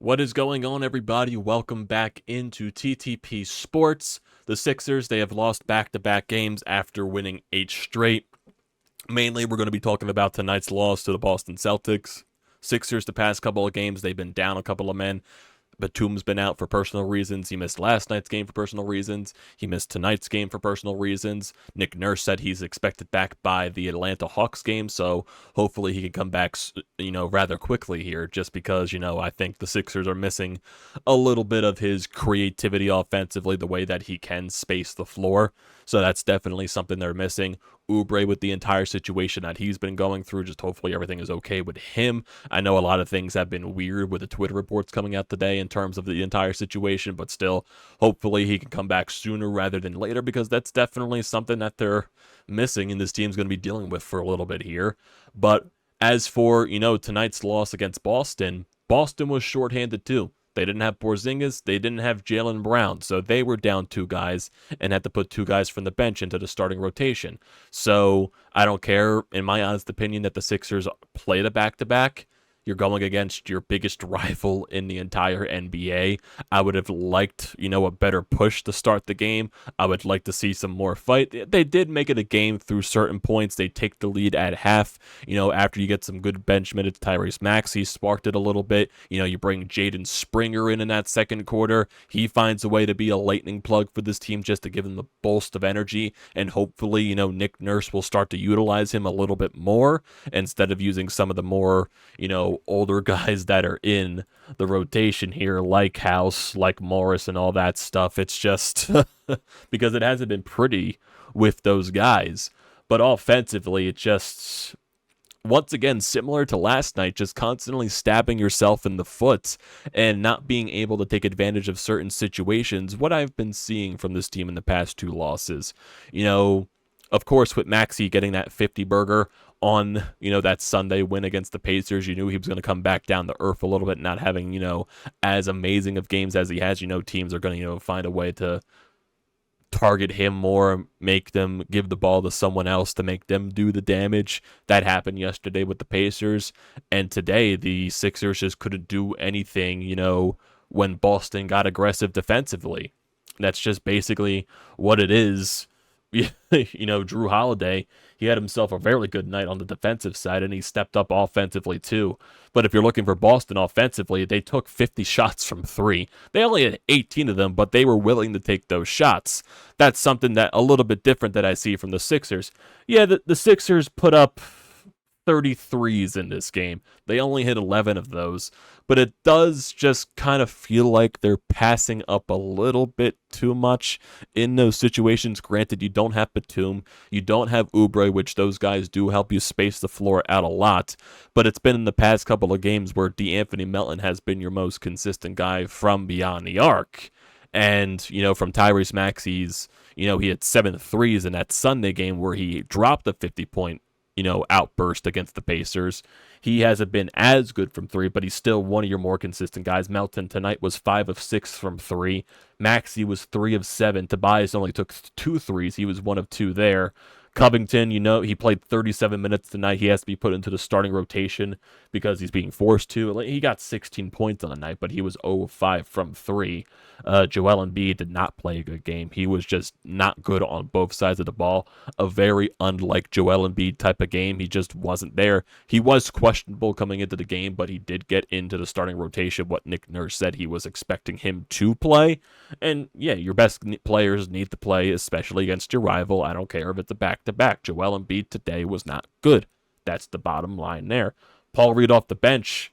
What is going on, everybody? Welcome back into TTP Sports. The Sixers, they have lost back-to-back games after winning 8 straight. Mainly, we're going to be talking about tonight's loss to the Boston Celtics. Sixers, the past couple of games, they've been down a couple of men. Batum's been out for personal reasons. He missed last night's game for personal reasons. He missed tonight's game for personal reasons. Nick Nurse said he's expected back by the Atlanta Hawks game, so hopefully he can come back, rather quickly here, just because, I think the Sixers are missing a little bit of his creativity offensively, the way that he can space the floor. So that's definitely something they're missing. Oubre with the entire situation that he's been going through, just hopefully everything is okay with him. I know a lot of things have been weird with the Twitter reports coming out today in terms of the entire situation, but still, hopefully he can come back sooner rather than later, because that's definitely something that they're missing and this team's going to be dealing with for a little bit here. But as for, tonight's loss against Boston, Boston was shorthanded too. They didn't have Porzingis, they didn't have Jaylen Brown, so they were down 2 guys and had to put 2 guys from the bench into the starting rotation. So I don't care, in my honest opinion, that the Sixers play the back-to-back. You're going against your biggest rival in the entire NBA. I would have liked, a better push to start the game. I would like to see some more fight. They did make it a game through certain points. They take the lead at half. After you get some good bench minutes, Tyrese Maxey sparked it a little bit. You bring Jaden Springer in that second quarter. He finds a way to be a lightning plug for this team just to give them the boost of energy. And hopefully, Nick Nurse will start to utilize him a little bit more instead of using some of the more, older guys that are in the rotation here, like House, like Morris, and all that stuff. It's just because it hasn't been pretty with those guys. But offensively, it just, once again, similar to last night, just constantly stabbing yourself in the foot and not being able to take advantage of certain situations. What I've been seeing from this team in the past 2 losses, of course, with Maxey getting that 50 burger on, that Sunday win against the Pacers, you knew he was going to come back down to earth a little bit, not having, as amazing of games as he has. Teams are going to, find a way to target him more, make them give the ball to someone else to make them do the damage. That happened yesterday with the Pacers, and today the Sixers just couldn't do anything, when Boston got aggressive defensively. That's just basically what it is. Drew Holiday, he had himself a very good night on the defensive side, and he stepped up offensively too. But if you're looking for Boston offensively, they took 50 shots from 3. They only had 18 of them, but they were willing to take those shots. That's something that a little bit different that I see from the Sixers. Yeah, the Sixers put up 33s in this game. They only hit 11 of those, but it does just kind of feel like they're passing up a little bit too much in those situations. Granted, you don't have Batum, you don't have Oubre, which those guys do help you space the floor out a lot, but it's been in the past couple of games where DeAnthony Melton has been your most consistent guy from beyond the arc. And, from Tyrese Maxey's, he had 7 threes in that Sunday game where he dropped a 50-point outburst against the Pacers. He hasn't been as good from 3, but he's still one of your more consistent guys. Melton tonight was 5 of 6 from 3. Maxey was 3 of 7. Tobias only took 2 threes. He was 1 of 2 there. Covington, he played 37 minutes tonight. He has to be put into the starting rotation because he's being forced to. He got 16 points on the night, but he was 0 of 5 from 3. Joel Embiid did not play a good game. He was just not good on both sides of the ball. A very unlike Joel Embiid type of game. He just wasn't there. He was questionable coming into the game, but he did get into the starting rotation, what Nick Nurse said he was expecting him to play. And yeah, your best players need to play, especially against your rival. I don't care if it's a back-to-back. Joel Embiid today was not good. That's the bottom line there. Paul Reed off the bench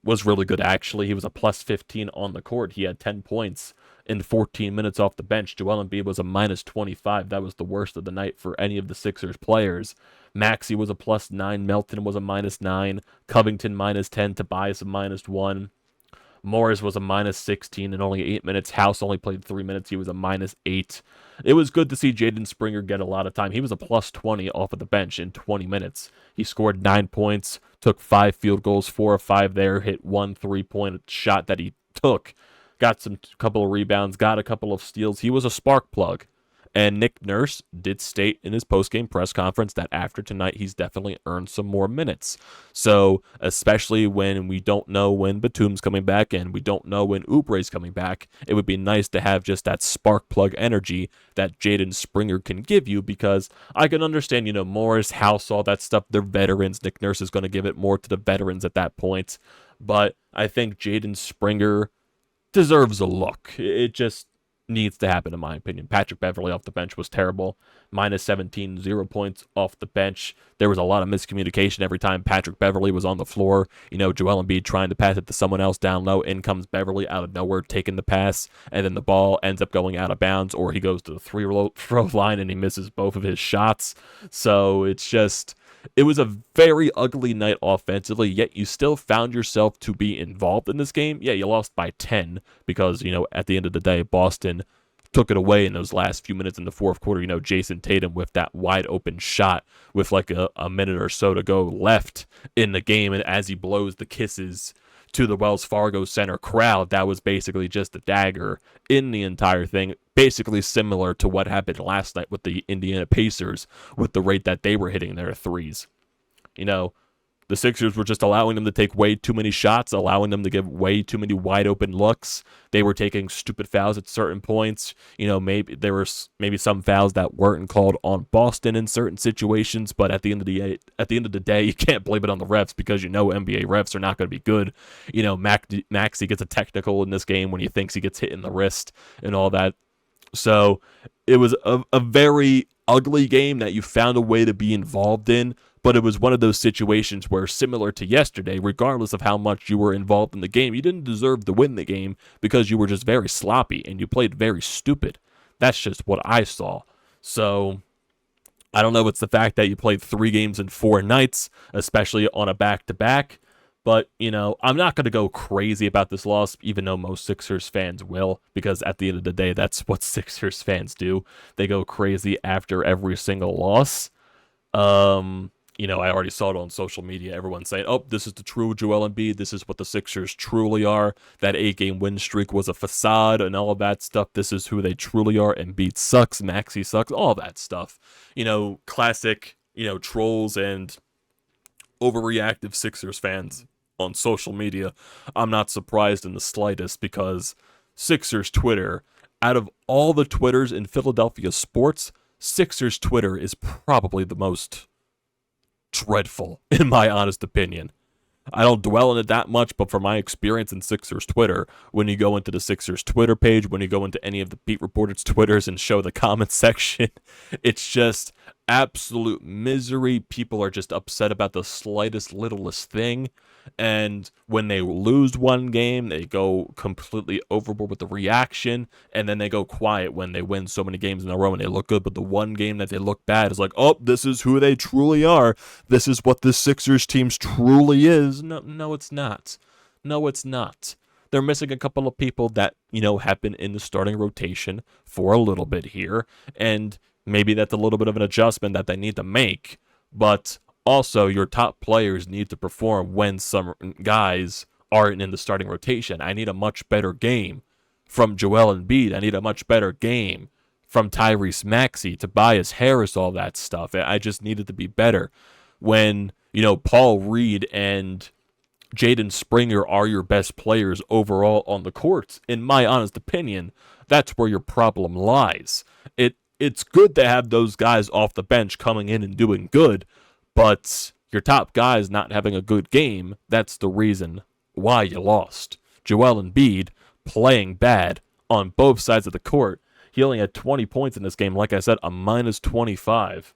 was really good, actually. He was a plus 15 on the court. He had 10 points in 14 minutes off the bench. Joel Embiid was a minus 25. That was the worst of the night for any of the Sixers players. Maxey was a plus 9. Melton was a minus 9. Covington minus 10. Tobias a minus 1. Morris was a minus 16 in only 8 minutes. House only played 3 minutes. He was a minus 8. It was good to see Jaden Springer get a lot of time. He was a plus 20 off of the bench in 20 minutes. He scored 9 points, took 5 field goals, 4 of 5 there, hit 1 3-point shot that he took, got some couple of rebounds, got a couple of steals. He was a spark plug. And Nick Nurse did state in his post-game press conference that after tonight, he's definitely earned some more minutes. So, especially when we don't know when Batum's coming back and we don't know when Oubre's coming back, it would be nice to have just that spark plug energy that Jaden Springer can give you, because I can understand, Morris, House, all that stuff, they're veterans. Nick Nurse is going to give it more to the veterans at that point. But I think Jaden Springer deserves a look. It just needs to happen, in my opinion. Patrick Beverley off the bench was terrible. Minus 17, 0 points off the bench. There was a lot of miscommunication every time Patrick Beverley was on the floor. Joel Embiid trying to pass it to someone else down low. In comes Beverley out of nowhere, taking the pass, and then the ball ends up going out of bounds, or he goes to the free-throw line and he misses both of his shots. So it was a very ugly night offensively, yet you still found yourself to be involved in this game. Yeah, you lost by 10 because, at the end of the day, Boston took it away in those last few minutes in the fourth quarter. Jason Tatum with that wide open shot with like a minute or so to go left in the game, and as he blows the kisses to the Wells Fargo Center crowd, that was basically just a dagger in the entire thing. Basically similar to what happened last night with the Indiana Pacers with the rate that they were hitting their threes. The Sixers were just allowing them to take way too many shots, allowing them to give way too many wide open looks. They were taking stupid fouls at certain points. Maybe there were some fouls that weren't called on Boston in certain situations, but at the end of the day, you can't blame it on the refs, because NBA refs are not going to be good. Maxey gets a technical in this game when he thinks he gets hit in the wrist and all that. So it was a very ugly game that you found a way to be involved in. But it was one of those situations where, similar to yesterday, regardless of how much you were involved in the game, you didn't deserve to win the game because you were just very sloppy and you played very stupid. That's just what I saw. So I don't know if it's the fact that you played 3 games in 4 nights, especially on a back-to-back. But, I'm not going to go crazy about this loss, even though most Sixers fans will, because at the end of the day, that's what Sixers fans do. They go crazy after every single loss. I already saw it on social media. Everyone saying, oh, this is the true Joel Embiid. This is what the Sixers truly are. That 8-game win streak was a facade and all of that stuff. This is who they truly are. Embiid sucks. Maxey sucks. All that stuff. Classic, trolls and overreactive Sixers fans on social media. I'm not surprised in the slightest, because Sixers Twitter, out of all the Twitters in Philadelphia sports, Sixers Twitter is probably the most dreadful, in my honest opinion. I don't dwell on it that much, but from my experience in Sixers Twitter, when you go into the Sixers Twitter page, when you go into any of the beat reporters' Twitters and show the comment section, it's just absolute misery. People are just upset about the slightest, littlest thing. And when they lose one game, they go completely overboard with the reaction, and then they go quiet when they win so many games in a row and they look good. But the one game that they look bad is like, oh, this is who they truly are. This is what the Sixers teams truly is. No, it's not. No, it's not. They're missing a couple of people that, have been in the starting rotation for a little bit here, and maybe that's a little bit of an adjustment that they need to make. But also, your top players need to perform when some guys aren't in the starting rotation. I need a much better game from Joel Embiid. I need a much better game from Tyrese Maxey, Tobias Harris, all that stuff. I just needed to be better. When, Paul Reed and Jaden Springer are your best players overall on the court, in my honest opinion, that's where your problem lies. It's good to have those guys off the bench coming in and doing good, but your top guys not having a good game, that's the reason why you lost. Joel Embiid playing bad on both sides of the court. He only had 20 points in this game. Like I said, a minus 25.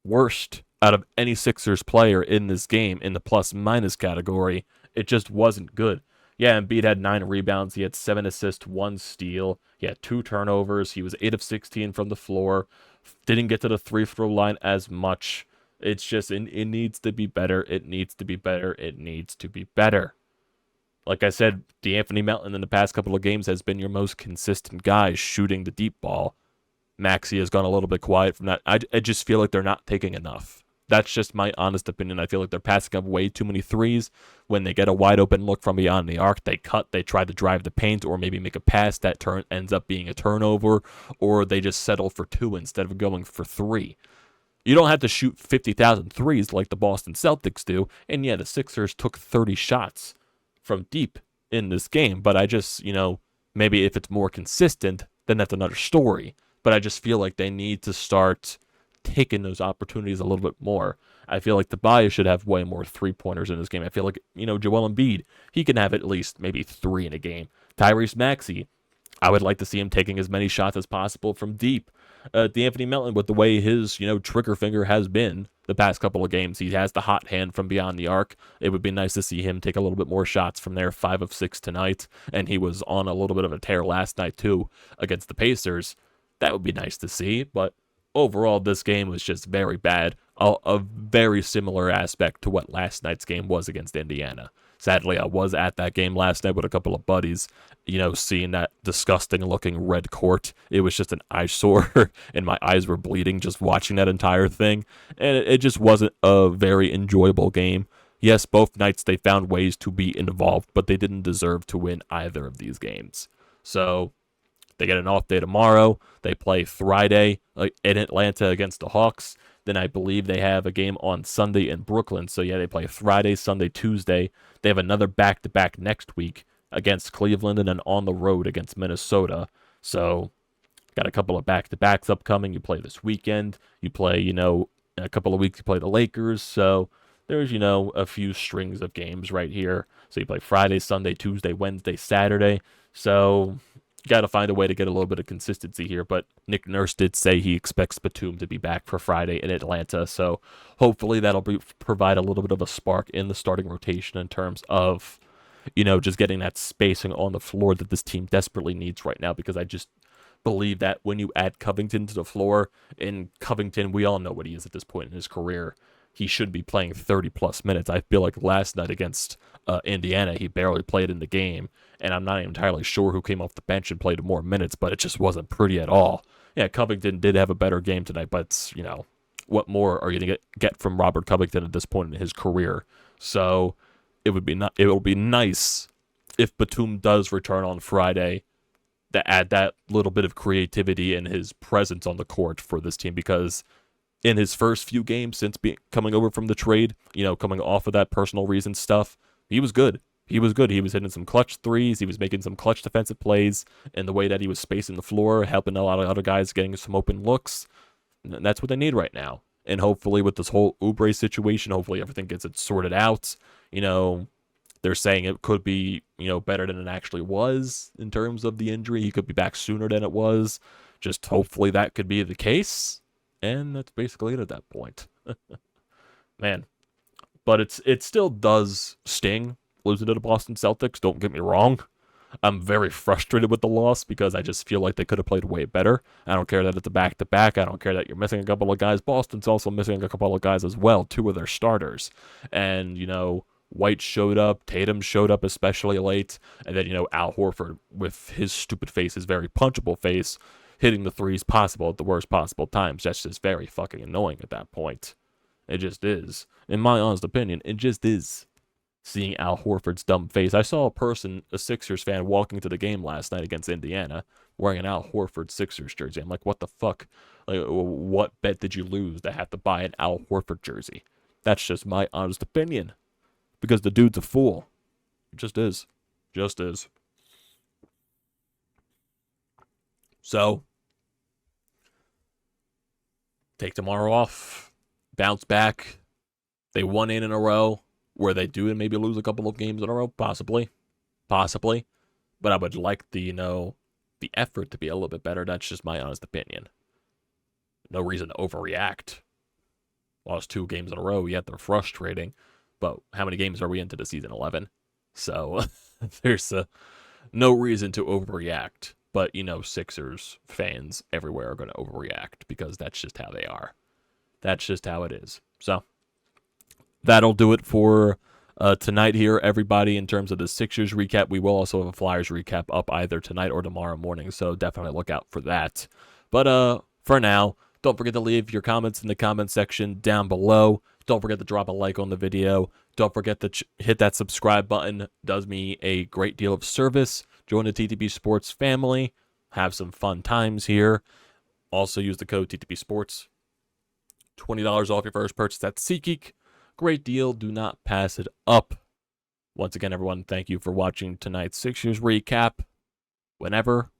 Worst out of any Sixers player in this game in the plus-minus category. It just wasn't good. Yeah, Embiid had 9 rebounds. He had 7 assists, 1 steal. He had 2 turnovers. He was 8 of 16 from the floor. Didn't get to the free-throw line as much. It's just, it needs to be better. It needs to be better. It needs to be better. Like I said, DeAnthony Melton in the past couple of games has been your most consistent guy shooting the deep ball. Maxey has gone a little bit quiet from that. I just feel like they're not taking enough. That's just my honest opinion. I feel like they're passing up way too many threes. When they get a wide open look from beyond the arc, they cut, they try to drive the paint, or maybe make a pass that ends up being a turnover, or they just settle for two instead of going for three. You don't have to shoot 50,000 threes like the Boston Celtics do. And yeah, the Sixers took 30 shots from deep in this game. But I just, maybe if it's more consistent, then that's another story. But I just feel like they need to start taking those opportunities a little bit more. I feel like Tobias should have way more three-pointers in this game. I feel like, Joel Embiid, he can have at least maybe 3 in a game. Tyrese Maxey, I would like to see him taking as many shots as possible from deep. D'Anthony Melton, with the way his, trigger finger has been the past couple of games, he has the hot hand from beyond the arc. It would be nice to see him take a little bit more shots from there, 5 of 6 tonight, and he was on a little bit of a tear last night, too, against the Pacers. That would be nice to see, but overall, this game was just very bad. A very similar aspect to what last night's game was against Indiana. Sadly, I was at that game last night with a couple of buddies, seeing that disgusting-looking red court. It was just an eyesore, and my eyes were bleeding just watching that entire thing. And it just wasn't a very enjoyable game. Yes, both nights they found ways to be involved, but they didn't deserve to win either of these games. So they get an off day tomorrow. They play Friday in Atlanta against the Hawks. Then I believe they have a game on Sunday in Brooklyn. So yeah, they play Friday, Sunday, Tuesday. They have another back-to-back next week against Cleveland and then on the road against Minnesota. So got a couple of back-to-backs upcoming. You play this weekend. You play, in a couple of weeks you play the Lakers. So there's, a few strings of games right here. So you play Friday, Sunday, Tuesday, Wednesday, Saturday. So got to find a way to get a little bit of consistency here, but Nick Nurse did say he expects Batum to be back for Friday in Atlanta, so hopefully that'll provide a little bit of a spark in the starting rotation in terms of, just getting that spacing on the floor that this team desperately needs right now, because I just believe that when you add Covington to the floor, and Covington, we all know what he is at this point in his career, he should be playing 30-plus minutes. I feel like last night against Indiana, he barely played in the game, and I'm not entirely sure who came off the bench and played more minutes, but it just wasn't pretty at all. Yeah, Covington did have a better game tonight, but, what more are you going to get from Robert Covington at this point in his career? So it will be nice if Batum does return on Friday to add that little bit of creativity and his presence on the court for this team, because in his first few games since coming over from the trade, coming off of that personal reason stuff, he was good. He was good. He was hitting some clutch threes. He was making some clutch defensive plays, and the way that he was spacing the floor, helping a lot of other guys getting some open looks. And that's what they need right now. And hopefully with this whole Oubre situation, hopefully everything gets it sorted out. They're saying it could be, better than it actually was in terms of the injury. He could be back sooner than it was. Just hopefully that could be the case. And that's basically it at that point. Man. But it still does sting losing to the Boston Celtics, don't get me wrong. I'm very frustrated with the loss because I just feel like they could have played way better. I don't care that it's a back-to-back. I don't care that you're missing a couple of guys. Boston's also missing a couple of guys as well, 2 of their starters. And, White showed up, Tatum showed up especially late, and then, Al Horford with his stupid face, his very punchable face, hitting the threes possible at the worst possible times. That's just very fucking annoying at that point. It just is. In my honest opinion, it just is. Seeing Al Horford's dumb face. I saw a Sixers fan, walking to the game last night against Indiana, wearing an Al Horford Sixers jersey. I'm like, what the fuck? Like, what bet did you lose to have to buy an Al Horford jersey? That's just my honest opinion. Because the dude's a fool. It just is. Just is. So, take tomorrow off. Bounce back. They won 8 in a row. Where they do and maybe lose a couple of games in a row, possibly. But I would like the effort to be a little bit better. That's just my honest opinion. No reason to overreact. Lost 2 games in a row, yet they're frustrating. But how many games are we into the season? 11. So there's no reason to overreact. But Sixers fans everywhere are going to overreact because that's just how they are. That's just how it is. So that'll do it for tonight here, everybody, in terms of the Sixers recap. We will also have a Flyers recap up either tonight or tomorrow morning, so definitely look out for that. But for now, Don't forget to leave your comments in the comment section down below. Don't forget to drop a like on the video. Don't forget to hit that subscribe button. Does me a great deal of service. Join the TTP Sports family. Have some fun times here. Also use the code TTPSPORTS. $20 off your first purchase at SeatGeek. Great deal. Do not pass it up. Once again, everyone, thank you for watching tonight's Sixers recap. Whenever,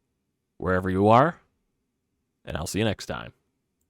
wherever you are. And I'll see you next time.